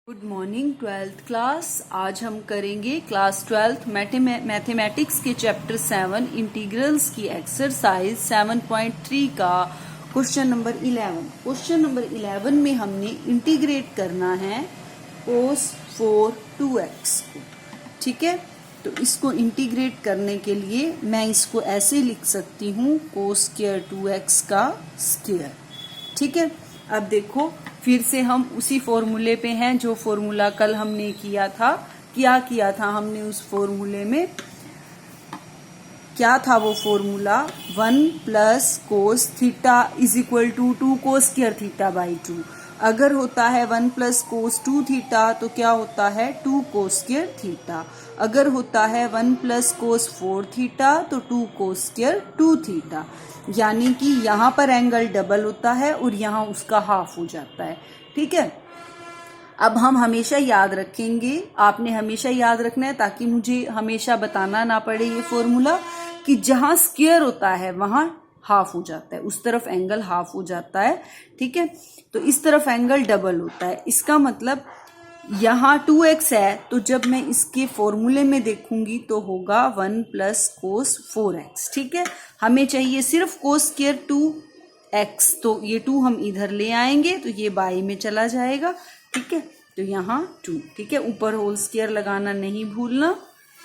Good morning twelfth class. आज हम करेंगे क्लास 12 मैथमेटिक्स के चैप्टर 7 इंटीग्रल्स की एक्सरसाइज 7.3 का क्वेश्चन नंबर 11। क्वेश्चन नंबर 11 में हमने इंटीग्रेट करना है cos 4 2x को। ठीक है, तो इसको इंटीग्रेट करने के लिए मैं इसको ऐसे लिख सकती हूँ cos स्क्वायर 2x का स्क्वायर। ठीक है, अब देखो फिर से हम उसी फॉर्मूले पे हैं जो फॉर्मूला कल हमने किया था। क्या किया था हमने उस फॉर्मूले में? क्या था वो formula? 1 plus cos theta is equal to 2 cos square theta by 2। अगर होता है 1 प्लस कोस 2 थीटा तो क्या होता है 2 कोस स्क्वायर थीटा। अगर होता है 1 प्लस कोस 4 थीटा तो 2 कोस स्क्वायर 2 थीटा। यानी कि यहाँ पर एंगल डबल होता है और यहाँ उसका हाफ हो जाता है। ठीक है, अब हम हमेशा याद रखेंगे, आपने हमेशा याद रखना है ताकि मुझे हमेशा बताना ना पड़े ये फॉर्मूला, कि जहां स्क्वायर होता है वहां हाफ हो जाता है, उस तरफ एंगल हाफ हो जाता है। ठीक है, तो इस तरफ एंगल डबल होता है। इसका मतलब यहाँ 2x है तो जब मैं इसके फॉर्मूले में देखूंगी तो होगा 1 प्लस कोस 4x। ठीक है, हमें चाहिए सिर्फ कोस स्क्वायर 2x, तो ये 2 हम इधर ले आएंगे तो ये बाई में चला जाएगा। ठीक है, तो यहाँ 2। ठीक है, ऊपर होल स्क्वायर लगाना नहीं भूलना।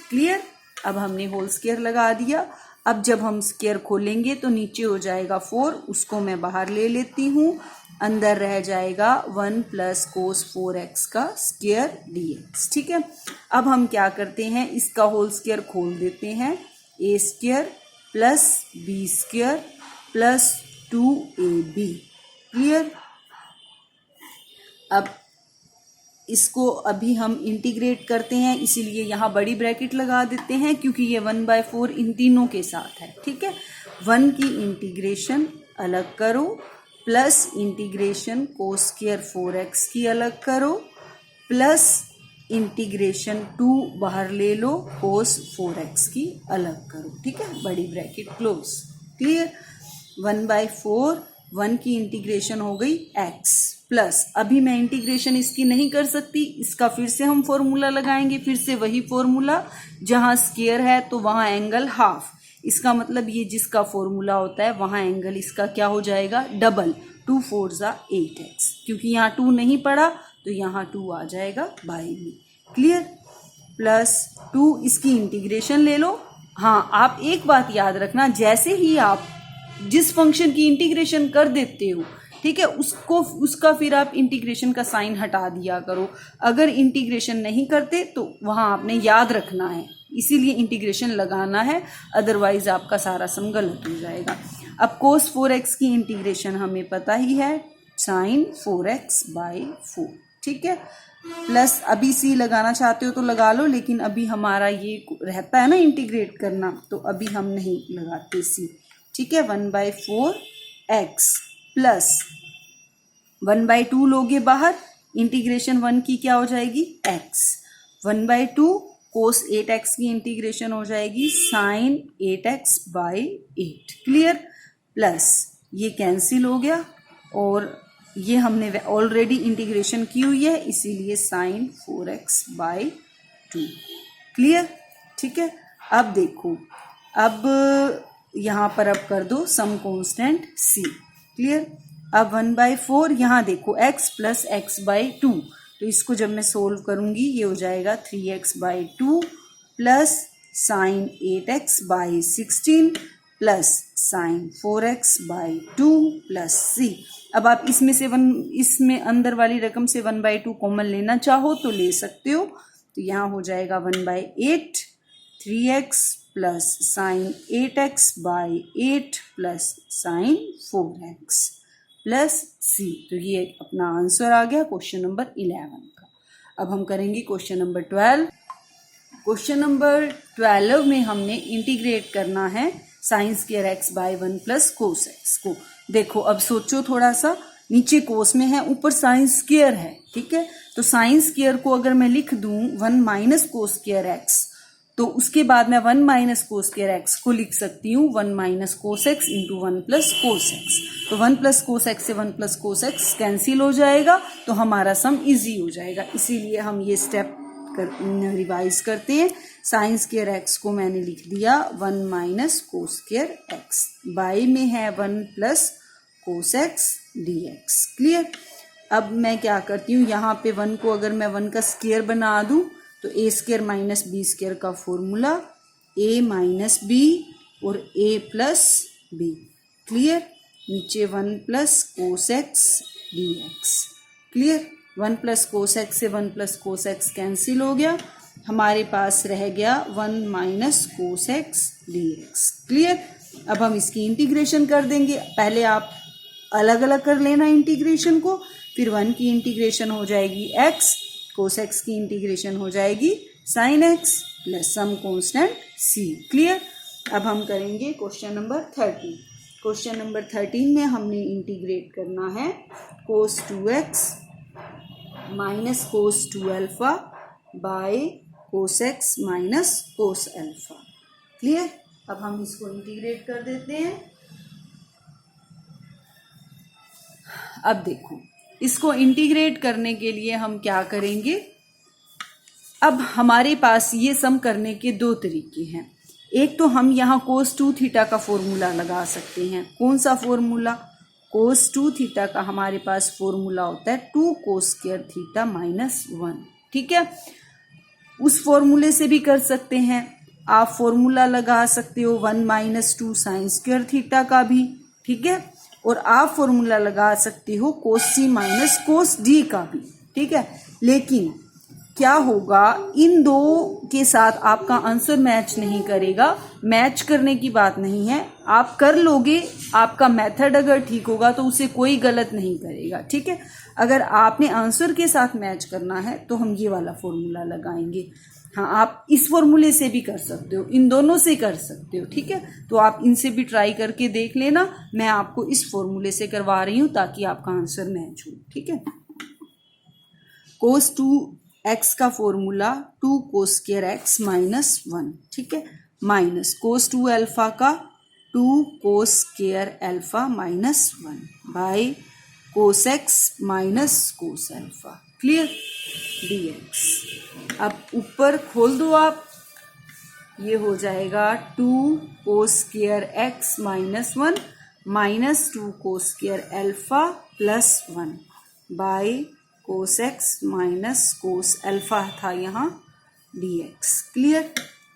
क्लियर? अब हमने होल स्क्वायर लगा दिया। अब जब हम स्क्वायर खोलेंगे तो नीचे हो जाएगा 4, उसको मैं बाहर ले लेती हूँ। अंदर रह जाएगा 1 प्लस कोस 4x का स्क्वायर dx। ठीक है, अब हम क्या करते हैं, इसका होल स्क्वायर खोल देते हैं। a square plus b square plus 2ab। Clear? अब इसको अभी हम इंटीग्रेट करते हैं, इसीलिए यहाँ बड़ी ब्रैकेट लगा देते हैं क्योंकि ये 1/4 इन तीनों के साथ है। ठीक है, 1 की इंटीग्रेशन अलग करो plus integration cos square 4x की अलग करो प्लस इंटीग्रेशन 2 बाहर ले लो कोस 4x की अलग करो। ठीक है, बड़ी ब्रैकेट क्लोज। क्लियर? 1/4, 1 की इंटीग्रेशन हो गई x प्लस, अभी मैं इंटीग्रेशन इसकी नहीं कर सकती, इसका फिर से हम फॉर्मूला लगाएंगे। फिर से वही फॉर्मूला, जहां स्क्वायर है तो वहां एंगल हाफ। इसका मतलब ये जिसका फॉर्मूला होता है वहां एंगल इसका क्या हो जाएगा? डबल। 2 4 ज़ा 8x, क्योंकि यहाँ 2 नहीं पड़ा तो यहाँ 2 आ जाएगा बाई में। क्लियर? प्लस 2, इसकी इंटीग्रेशन ले लो। हाँ, आप एक बात याद रखना, जैसे ही आप जिस फंक्शन की इंटीग्रेशन कर देते हो, ठीक है, उसका फिर आप इंटीग्रेशन का साइन हटा दिया करो। अगर इंटीग्रेशन नहीं करते तो वहां आपने याद रखना है, इसीलिए इंटीग्रेशन लगाना है, अदरवाइज आपका सारा सम गलत हो जाएगा। अब कोस 4x की इंटीग्रेशन हमें पता ही है, साइन 4x बाई 4। ठीक है, प्लस अभी c लगाना चाहते हो तो लगा लो, लेकिन अभी हमारा ये रहता है ना इंटीग्रेट करना, तो अभी हम नहीं लगाते c। ठीक है, 1/4 x प्लस 1/2 लोगे बाहर, इंटीग्रेशन 1 की क्या हो जाएगी? x। 1/2 कोस 8x की इंटीग्रेशन हो जाएगी sine 8x by 8। Clear? Plus ये कैंसिल हो गया और ये हमने ऑलरेडी इंटीग्रेशन की हुई है, इसीलिए साइन 4x बाई 2। क्लियर? ठीक है, अब देखो, अब यहाँ पर अब कर दो सम कांस्टेंट c। क्लियर? अब 1/4, यहाँ देखो x प्लस x बाई 2, तो इसको जब मैं सोल्व करूंगी ये हो जाएगा 3x by 2 plus sign 8x by 16 plus sign 4x by 2 plus c। अब आप इसमें अंदर वाली रकम से 1/2 कॉमन लेना चाहो तो ले सकते हो, तो यहाँ हो जाएगा 1/8 3x plus sign 8x by 8 plus sign 4x plus c। तो ये अपना आंसर आ गया क्वेश्चन नंबर 11 का। अब हम करेंगे क्वेश्चन नंबर 12। क्वेश्चन नंबर 12 में हमने इंटीग्रेट करना है sine square x by 1 plus cos x को। देखो, अब सोचो थोड़ा सा, नीचे कोस में है, ऊपर साइन स्क्वायर है। ठीक है, तो साइन स्क्वायर को अगर मैं लिख दूं 1 माइनस कोस स्क्वायर x तो उसके बाद मैं 1 माइनस कोस स्क्वायर एक्स को लिख सकती हूँ 1 minus cos x into 1 plus cos x. तो 1 प्लस कोस एक्स से 1 प्लस कोस एक्स कैंसिल हो जाएगा, तो हमारा सम इजी हो जाएगा। इसीलिए हम ये स्टेप रिवाइज करते हैं। साइन स्क्वायर एक्स को मैंने लिख दिया 1 minus cos square x, by में है 1 plus cos x D x. Clear. अब मैं क्या करती हूँ, यहाँ पे 1 को अगर मैं 1 का स्क्वायर बना दूँ तो ए स्क्वायर माइनस बी स्क्वायर का फॉर्मूला ए माइनस बी और ए प्लस बी। क्लियर। नीचे 1 plus cos x D x. Clear. 1 plus cos x से 1 प्लस कोस एक्स कैंसिल हो गया, हमारे पास रह गया 1 minus cos x D x. Clear. अब हम इसकी इंटीग्रेशन कर देंगे। पहले आप अलग अलग कर लेना इंटीग्रेशन को, फिर 1 की इंटीग्रेशन हो जाएगी x, कोस एक्स की इंटीग्रेशन हो जाएगी sine x plus some constant c। Clear. अब हम करेंगे क्वेश्चन नंबर 13। क्वेश्चन नंबर 13 में हमने इंटीग्रेट करना है कोस 2x minus cos 2 alpha by cos x minus cos alpha. Clear. अब हम इसको इंटीग्रेट कर देते हैं। अब देखो, इसको इंटीग्रेट करने के लिए हम क्या करेंगे, अब हमारे पास ये सम करने के दो तरीके हैं। एक तो हम यहाँ कोस 2 थीटा का फॉर्मूला लगा सकते हैं। कौन सा फॉर्मूला? कोस 2 थीटा का हमारे पास फॉर्मूला होता है 2 कोस स्क्वायर थीटा माइनस 1। ठीक है, उस फॉर्मूले से भी कर सकते हैं। आप फॉर्मूला लगा सकते हो 1 माइनस 2 साइन स्क्वायर थीटा का भी। ठीक है, और आप फॉर्मूला लगा सकते हो कोस सी माइनस कोस डी का भी। ठीक है, लेकिन क्या होगा, इन दो के साथ आपका आंसर मैच नहीं करेगा। मैच करने की बात नहीं है, आप कर लोगे, आपका मेथड अगर ठीक होगा तो उसे कोई गलत नहीं करेगा। ठीक है, अगर आपने आंसर के साथ मैच करना है तो हम ये वाला फॉर्मूला लगाएंगे। हाँ, आप इस फॉर्मूले से भी कर सकते हो, इन दोनों से कर सकते हो। ठीक है, तो आप इनसे भी ट्राई करके देख लेना। मैं आपको इस फॉर्मूले से करवा रही हूँ ताकि आपका आंसर मैच हो। ठीक है, कोस 2x का formula 2 cos square x minus 1। ठीक है, माइनस कोस 2 अल्फा का 2 cos square alpha minus 1 by cos x minus cos alpha. Clear. dx। अब ऊपर खोल दो आप, ये हो जाएगा 2 cos square x minus 1 minus 2 cos square alpha plus 1 by cos x minus cos alpha था यहाँ dx। क्लियर।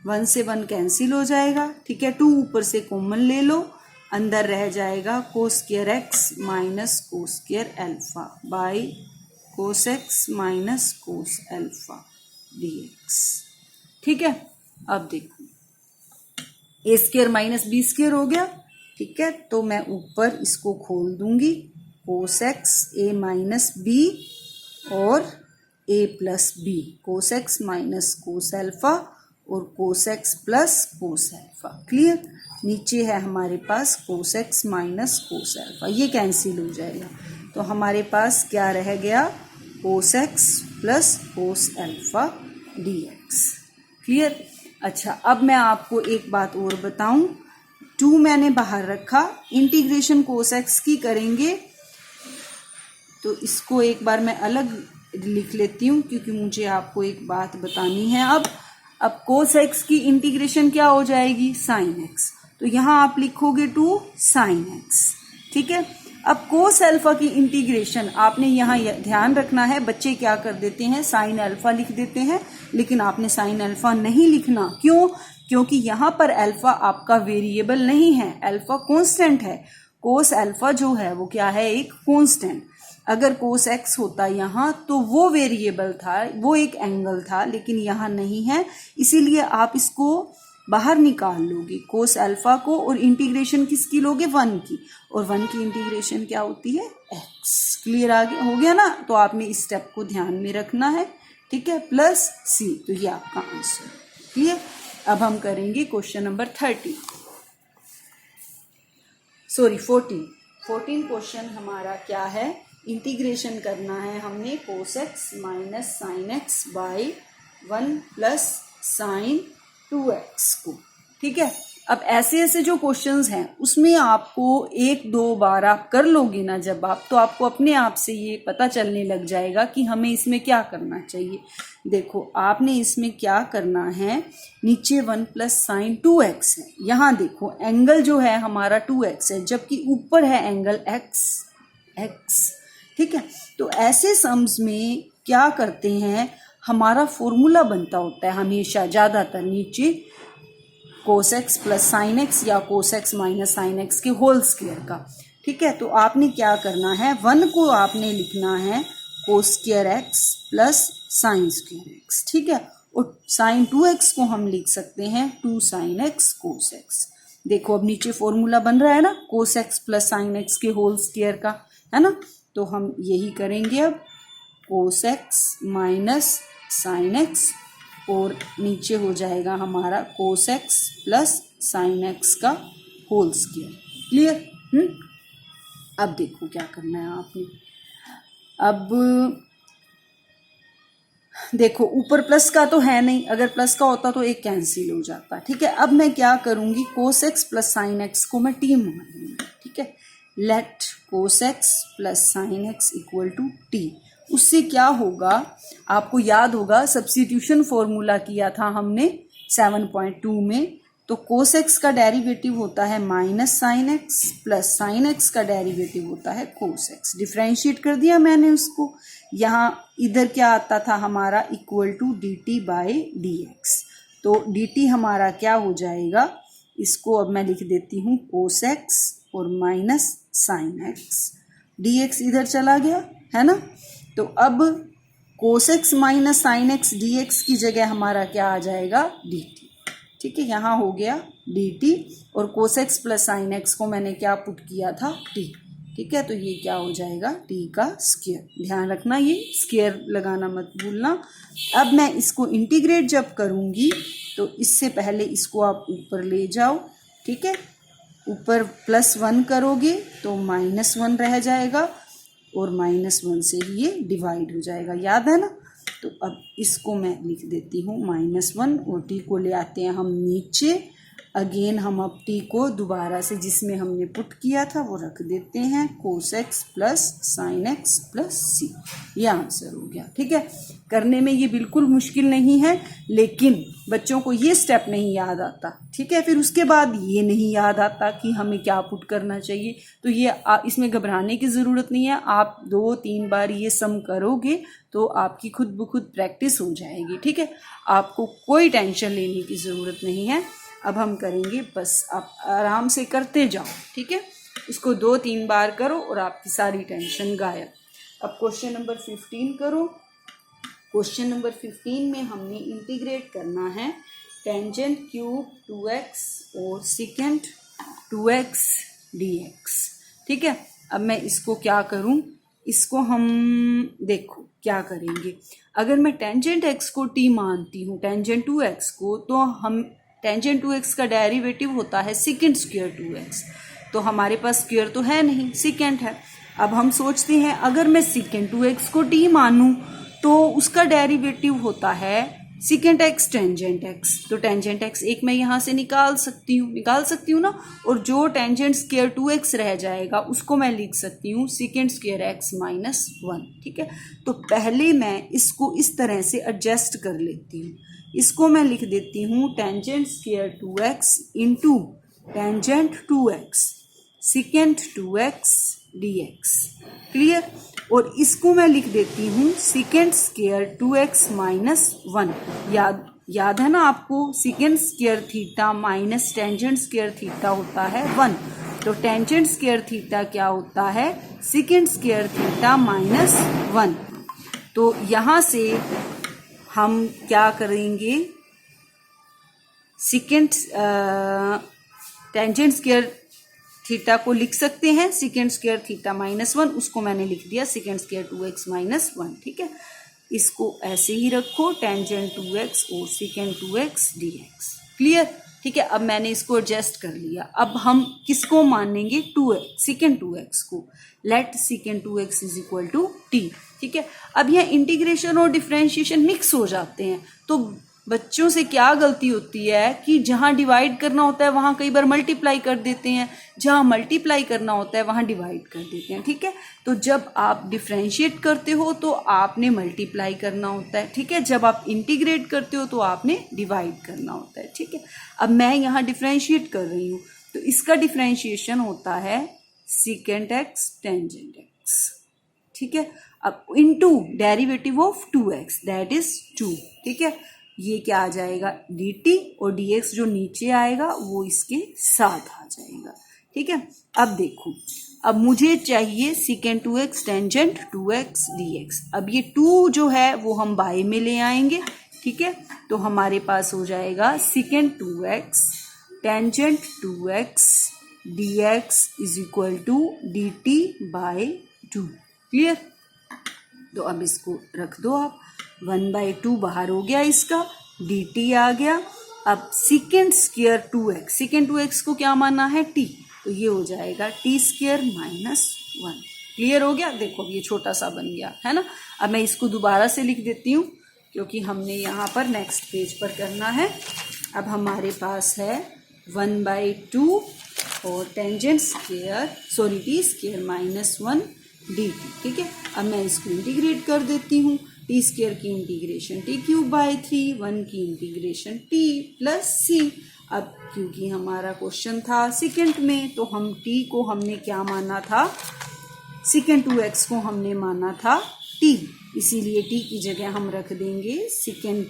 1 से 1 कैंसिल हो जाएगा। ठीक है, 2 ऊपर से कॉमन ले लो, अंदर रह जाएगा cos square x minus cos square alpha by cos x minus cos alpha dx। ठीक है, अब देखो ए स्क्वायर माइनस बी स्क्वायर हो गया। ठीक है, तो मैं ऊपर इसको खोल दूंगी, cos x a minus b और a plus b, cos x minus cos alpha और cos x plus cos alpha. Clear. नीचे है हमारे पास cos x minus cos alpha, ये कैंसिल हो जाएगा, तो हमारे पास क्या रह गया, cos x plus cos alpha dx। Clear. अच्छा, अब मैं आपको एक बात और बताऊं, 2 मैंने बाहर रखा, इंटीग्रेशन कोस एक्स की करेंगे तो इसको एक बार मैं अलग लिख लेती हूँ क्योंकि मुझे आपको एक बात बतानी है। अब कोस एक्स की इंटीग्रेशन क्या हो जाएगी, साइन एक्स, तो यहाँ आप लिखोगे 2 साइन एक्स। ठीक है, अब कोस अल्फा की इंटीग्रेशन आपने यहाँ ध्यान रखना है, बच्चे क्या कर देते हैं, साइन अल्फा लिख देते हैं, लेकिन आपने साइन अल्फा नहीं लिखना। क्यों? क्योंकि यहाँ पर अल्फा आपका वेरिएबल नहीं है, अल्फा कांस्टेंट है। कोस अल्फा जो है वो क्या है, एक कांस्टेंट। अगर कोस एक्स होता यहाँ तो वो वेरिएबल था, वो एक एंगल था, लेकिन यहाँ नहीं है, इसीलिए आप इसको बाहर निकाल लोगे कोस अल्फा को, और इंटीग्रेशन किसकी लोगे, 1 की, और 1 की इंटीग्रेशन क्या होती है, x। क्लियर हो गया ना, तो आपने इस स्टेप को ध्यान में रखना है। ठीक है, प्लस c, तो ये आपका आंसर। क्लियर। अब हम करेंगे क्वेश्चन नंबर 14 क्वेश्चन हमारा क्या है, इंटीग्रेशन करना है हमने cos x minus sine x by 1 plus sine 2x को। ठीक है, अब ऐसे ऐसे जो क्वेश्चंस हैं उसमें आपको 1-2 बार आप कर लोगे ना जब आप, तो आपको अपने आप से ये पता चलने लग जाएगा कि हमें इसमें क्या करना चाहिए। देखो आपने इसमें क्या करना है, नीचे 1 प्लस साइन 2x है, यहाँ देखो एंगल जो है हमारा 2x है, जबकि ऊपर है एंगल x। ठीक है, तो ऐसे सम्स में क्या करते हैं, हमारा फॉर्मूला बनता होता है हमेशा ज़्यादातर नीचे cos x plus sine x या cos x minus sine x के होल स्क्वायर का। ठीक है, तो आपने क्या करना है, 1 को आपने लिखना है cos square x plus sine square x. ठीक है, और साइन 2x को हम लिख सकते हैं 2 साइन एक्स कोस एक्स। देखो अब नीचे फॉर्मूला बन रहा है ना कोस एक्स प्लस साइन एक्स के होल स्क्वायर का, है ना, तो हम यही करेंगे अब कोस एक्स माइनस साइन एक्स और नीचे हो जाएगा हमारा कोस एक्स प्लस साइन एक्स का होल स्क्वायर। क्लियर? अब देखो क्या करना है आपने, अब देखो ऊपर प्लस का तो है नहीं, अगर प्लस का होता तो एक कैंसिल हो जाता। ठीक है, अब मैं क्या करूंगी, cos x plus sine x को मैं टी मान लूंगी। ठीक है, let cos x plus sine x equal to t. उससे क्या होगा, आपको याद होगा सब्स्टिट्यूशन फॉर्मूला किया था हमने 7.2 में, तो कोस एक्स का डेरिवेटिव होता है minus sine x plus sine x का डेरिवेटिव होता है कोस एक्स। डिफ्रेंशिएट कर दिया मैंने उसको, यहाँ इधर क्या आता था हमारा equal to d t by d x, तो डी टी हमारा क्या हो जाएगा, इसको अब मैं लिख देती हूँ कोस एक्स और minus sine x, D x इधर चला गया है ना, तो अब कोस x minus sine x D x की जगह हमारा क्या आ जाएगा डी टी। ठीक है, यहाँ हो गया डी टी और cos x plus sine x को मैंने क्या पुट किया था टी। ठीक है, तो ये क्या हो जाएगा टी का स्क्वायर। ध्यान रखना ये स्क्वायर लगाना मत भूलना। अब मैं इसको इंटीग्रेट जब करूँगी तो इससे पहले इसको आप ऊपर ले जाओ। ठीक है, ऊपर +1 करोगे तो -1 रह जाएगा और -1 से ही ये डिवाइड हो जाएगा, याद है ना। तो अब इसको मैं लिख देती हूँ -1 और टी को ले आते हैं हम नीचे। अगेन हम अब टी को दोबारा से जिसमें हमने पुट किया था वो रख देते हैं cos x plus sine x plus c. ये आंसर हो गया। ठीक है, करने में ये बिल्कुल मुश्किल नहीं है, लेकिन बच्चों को ये स्टेप नहीं याद आता। ठीक है, फिर उसके बाद ये नहीं याद आता कि हमें क्या पुट करना चाहिए, तो ये इसमें घबराने की ज़रूरत नहीं है। आप 2-3 बार ये सम करोगे तो आपकी खुद ब खुद प्रैक्टिस हो जाएगी। ठीक है, आपको कोई टेंशन लेने की ज़रूरत नहीं है। अब हम करेंगे, बस आप आराम से करते जाओ। ठीक है, इसको 2-3 बार करो और आपकी सारी टेंशन गायब। अब क्वेश्चन नंबर 15 करो। क्वेश्चन नंबर 15 में हमने इंटीग्रेट करना है टेंजेंट क्यूब 2x और सेकेंट 2x dx। ठीक है, अब मैं इसको क्या करूं, इसको हम देखो क्या करेंगे। अगर मैं टेंजेंट x को t मानती हूँ, टेंजेंट 2x को, तो हम टेंजेंट 2x का डेरिवेटिव होता है सेकेंड स्क्वायर 2x, तो हमारे पास स्क्वायर तो है नहीं, सेकेंड है। अब हम सोचते हैं अगर मैं सेकेंड 2x को t मानूं तो उसका डेरिवेटिव होता है सेकेंड x टेंजेंट x, तो टेंजेंट x एक मैं यहाँ से निकाल सकती हूँ ना, और जो टेंजेंट स्क्वायर 2x रह जाएगा उसको मैं लिख सकती हूँ सेकेंड स्क्वायर x माइनस 1। ठीक है, तो पहले मैं इसको इस तरह से एडजस्ट कर लेती हूँ। इसको मैं लिख देती हूँ tangent square 2x into tangent 2x second 2x dx। Clear? और इसको मैं लिख देती हूँ सेकेंड स्क्वायर 2x माइनस 1। याद है ना आपको, second square theta minus tangent square theta होता है 1, तो टेंजेंट स्क्वायर थीटा क्या होता है सेकेंड स्क्वायर थीटा माइनस 1। तो यहाँ से हम क्या करेंगे, सेकेंड टेंजेंट स्क्वायर थीटा को लिख सकते हैं सेकेंड स्क्वायर थीटा माइनस 1, उसको मैंने लिख दिया सेकेंड स्क्वायर 2x माइनस 1। ठीक है, इसको ऐसे ही रखो टेंजेंट 2x और सेकेंड 2x dx। क्लियर? ठीक है, अब मैंने इसको एडजस्ट कर लिया। अब हम किसको मानेंगे, 2x सेकेंड 2x को। Let second 2x is equal to t। ठीक है, अब यह इंटीग्रेशन और डिफरेंशिएशन मिक्स हो जाते हैं, तो बच्चों से क्या गलती होती है कि जहाँ डिवाइड करना होता है वहाँ कई बार मल्टीप्लाई कर देते हैं, जहाँ मल्टीप्लाई करना होता है वहाँ डिवाइड कर देते हैं। ठीक है, तो जब आप डिफ्रेंशिएट करते हो तो आपने मल्टीप्लाई करना होता है। ठीक है, जब आप इंटीग्रेट करते हो तो आपने डिवाइड करना होता है। ठीक है, अब मैं यहाँ डिफ्रेंशिएट कर रही हूँ तो इसका डिफ्रेंशिएशन होता है सेकेंड एक्स टेंजेंट एक्स। ठीक है, अब into derivative of 2x that is 2। ठीक है, ये क्या आ जाएगा dt और dx जो नीचे आएगा वो इसके साथ आ जाएगा। ठीक है, अब देखो, अब मुझे चाहिए second 2x tangent 2x dx। अब ये 2 जो है वो हम बाय में ले आएंगे। ठीक है, तो हमारे पास हो जाएगा second 2x tangent 2x dx is equal to dt by 2। Clear? तो अब इसको रख दो आप, 1/2 बाहर हो गया इसका, dt आ गया। अब second square 2x, second 2x को क्या माना है t, तो ये हो जाएगा t स्क्वायर माइनस 1। क्लियर हो गया? देखो ये छोटा सा बन गया है ना। अब मैं इसको दोबारा से लिख देती हूँ क्योंकि हमने यहाँ पर नेक्स्ट पेज पर करना है। अब हमारे पास है 1/2 और tangent square t square minus 1 dt। ठीक है, अब मैं इसको इंटीग्रेट कर देती हूँ। टी स्क्वायर की इंटीग्रेशन t³/3, 1 की इंटीग्रेशन t प्लस c। अब क्योंकि हमारा क्वेश्चन था सेकेंड में तो हम t को हमने क्या माना था, सेकेंड 2x को हमने माना था t, इसीलिए t की जगह हम रख देंगे sec³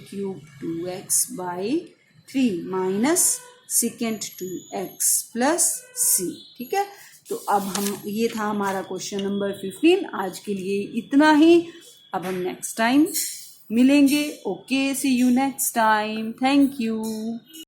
2x/3 minus sec² 2x plus c। ठीक है, तो अब हम, ये था हमारा क्वेश्चन नंबर 15। आज के लिए इतना ही, अब हम नेक्स्ट टाइम मिलेंगे। Okay, see you next time. Thank you.